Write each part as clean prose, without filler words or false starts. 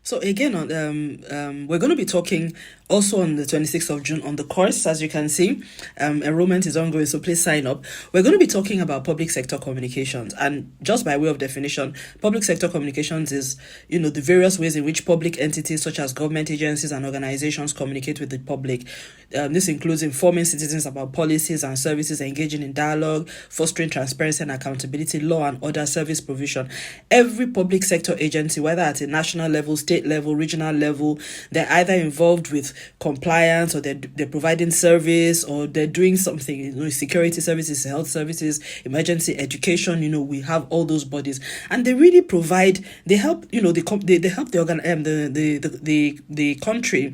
So again, we're going to be talking also on the 26th of June on the course. As you can see, enrollment is ongoing, so please sign up. We're going to be talking about public sector communications, and just by way of definition, public sector communications is, the various ways in which public entities such as government agencies and organizations communicate with the public. This includes informing citizens about policies and services, engaging in dialogue, fostering transparency and accountability, law and order, service provision. Every public sector agency, whether at a national level, state level, regional level, they're either involved with compliance, or they're providing service, or they're doing something, security services, health services, emergency education. We have all those bodies, and they really they help the country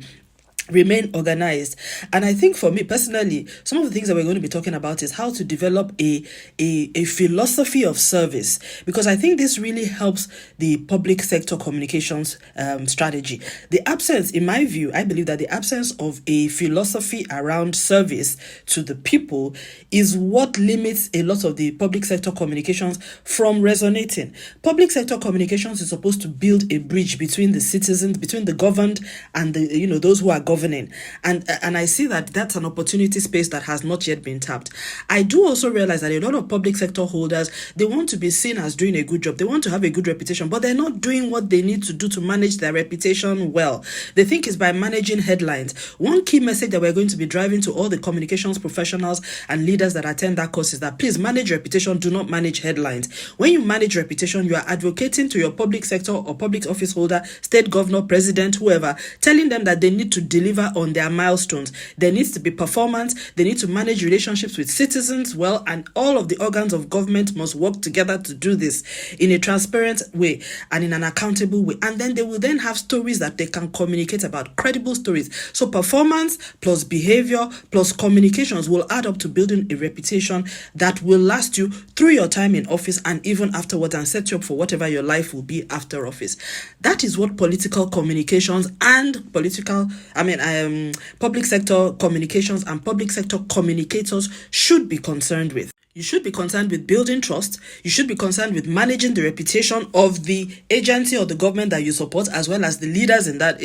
remain organized. And I think for me personally, some of the things that we're going to be talking about is how to develop a philosophy of service, because I think this really helps the public sector communications strategy. The absence, in my view, I believe that the absence of a philosophy around service to the people is what limits a lot of the public sector communications from resonating. Public sector communications is supposed to build a bridge between the citizens, between the governed and the those who are governing. And I see that that's an opportunity space that has not yet been tapped. I do also realize that a lot of public sector holders, they want to be seen as doing a good job. They want to have a good reputation, but they're not doing what they need to do to manage their reputation well. They think it's by managing headlines. One key message that we're going to be driving to all the communications professionals and leaders that attend that course is that please manage reputation, do not manage headlines. When you manage reputation, you are advocating to your public sector or public office holder, state governor, president, whoever, telling them that they need to deliver on their milestones. There needs to be performance. They need to manage relationships with citizens well, and all of the organs of government must work together to do this in a transparent way and in an accountable way. And then they will then have stories that they can communicate about, credible stories. So performance plus behavior plus communications will add up to building a reputation that will last you through your time in office and even afterwards, and set you up for whatever your life will be after office. That is what political communications and public sector communications and public sector communicators should be concerned with. You should be concerned with building trust. You should be concerned with managing the reputation of the agency or the government that you support, as well as the leaders in that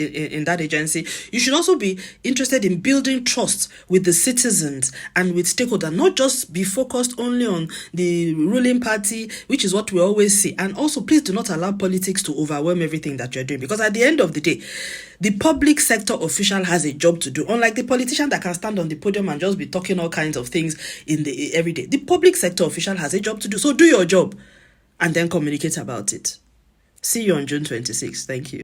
agency. You should also be interested in building trust with the citizens and with stakeholders, not just be focused only on the ruling party, which is what we always see. And also, please do not allow politics to overwhelm everything that you're doing, because at the end of the day, the public sector official has a job to do. Unlike the politician that can stand on the podium and just be talking all kinds of things in the everyday, the public sector official has a job to do. So do your job and then communicate about it. See you on June 26th. Thank you.